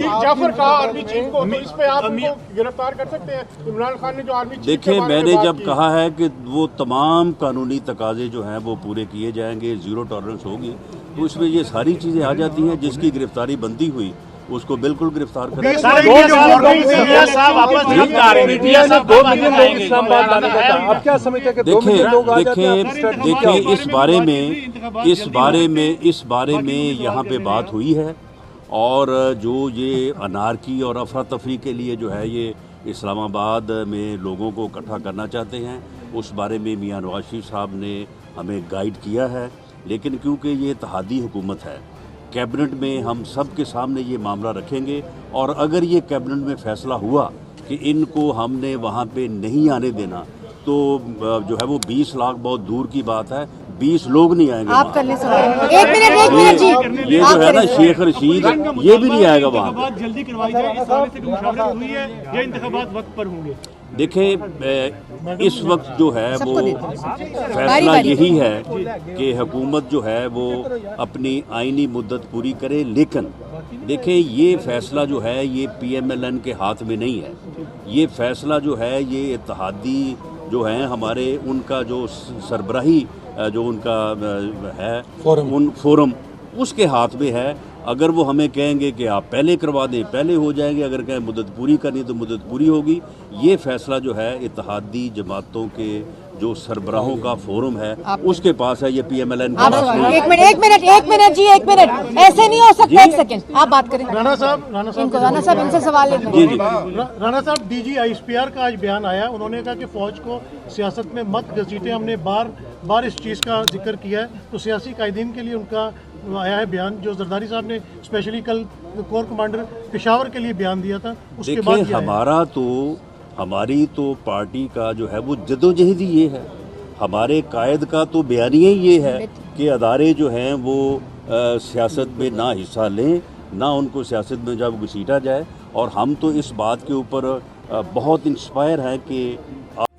जाफर कहा army chief को, तो इस पे आप उनको गिरफ्तार कर सकते हैं? इमरान खान ने जो आर्मी चीफ देखिए, मैंने जब कहा है कि वो तमाम कानूनी तकाजे जो हैं वो पूरे किए जाएंगे, ज़ीरो टॉलरेंस होगी, तो इसमें ये सारी चीज़ें आ जाती हैं। जिसकी गिरफ्तारी बनती हुई उसको बिल्कुल गिरफ्तार करें। देखिए इस बारे में यहाँ पे बात हुई है, और जो ये अनारकी और अफरा तफरी के लिए जो है ये इस्लामाबाद में लोगों को इकट्ठा करना चाहते हैं, उस बारे में मियां नवाज शरीफ साहब ने हमें गाइड किया है। लेकिन क्योंकि ये इत्तेहादी हुकूमत है, कैबिनेट में हम सब के सामने ये मामला रखेंगे, और अगर ये कैबिनेट में फैसला हुआ कि इनको हमने वहाँ पे नहीं आने देना, तो जो है वो 20 लाख बहुत दूर की बात है, 20 लोग नहीं आएंगे। आप कर ले सवाल। एक मिनट जी। ये जो है ना शेख रशीद, ये भी नहीं आएगा वहाँ। जल्दी करवाई जाए, इस हवाले से मुशावरत हुई है या इंतखाबात वक्त पर होंगे? देखें, इस वक्त जो है वो फैसला यही है कि हुकूमत जो है वो अपनी आईनी मुद्दत पूरी करे। लेकिन देखें, ये फैसला जो है ये PMLN के हाथ में नहीं है। ये फैसला जो है ये इत्तेहादी जो हैं हमारे, उनका जो सरबराही जो उनका है उन फोरम, उसके हाथ में है। अगर वो हमें कहेंगे कि आप पहले करवा दें, पहले हो जाएंगे। अगर कहें मुद्दत पूरी करनी तो मुद्दत पूरी होगी। ये फैसला जो है इत्तेहादी जमातों के जो सरबराहों का फोरम है उसके पास है, ये PMLN के पास नहीं है। एक मिनट जी, एक मिनट, ऐसे नहीं हो सकता। एक सेकंड आप बात करें। राणा साहब इनसे सवाल लेंगे। जी जी। राणा साहब, DG ISPR का आज बयान आया, उन्होंने कहा कि फौज को सियासत में मत घसीटे। हमने बार इस चीज़ का जिक्र किया है, तो सियासी कायदीन के लिए उनका आया है बयान, जो जरदारी साहब ने स्पेशली कल कोर कमांडर पेशावर के लिए बयान दिया था, उसके बाद हमारी तो पार्टी का जो है वो जदोजहद ही ये है। हमारे कायद का तो बयानिया ही ये है कि अदारे जो हैं वो सियासत में ना हिस्सा लें, ना उनको सियासत में जब घसीटा जाए। और हम तो इस बात के ऊपर बहुत इंस्पायर हैं कि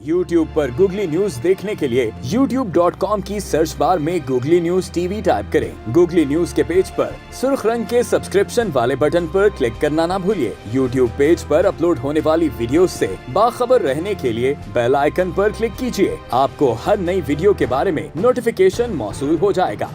YouTube पर गूगली न्यूज देखने के लिए youtube.com की सर्च बार में गूगली न्यूज TV टाइप करें। गूगली न्यूज के पेज पर सुर्ख रंग के सब्सक्रिप्शन वाले बटन पर क्लिक करना ना भूलिए। YouTube पेज पर अपलोड होने वाली वीडियोस से बाखबर रहने के लिए बेल आइकन पर क्लिक कीजिए। आपको हर नई वीडियो के बारे में नोटिफिकेशन मौसूल हो जाएगा।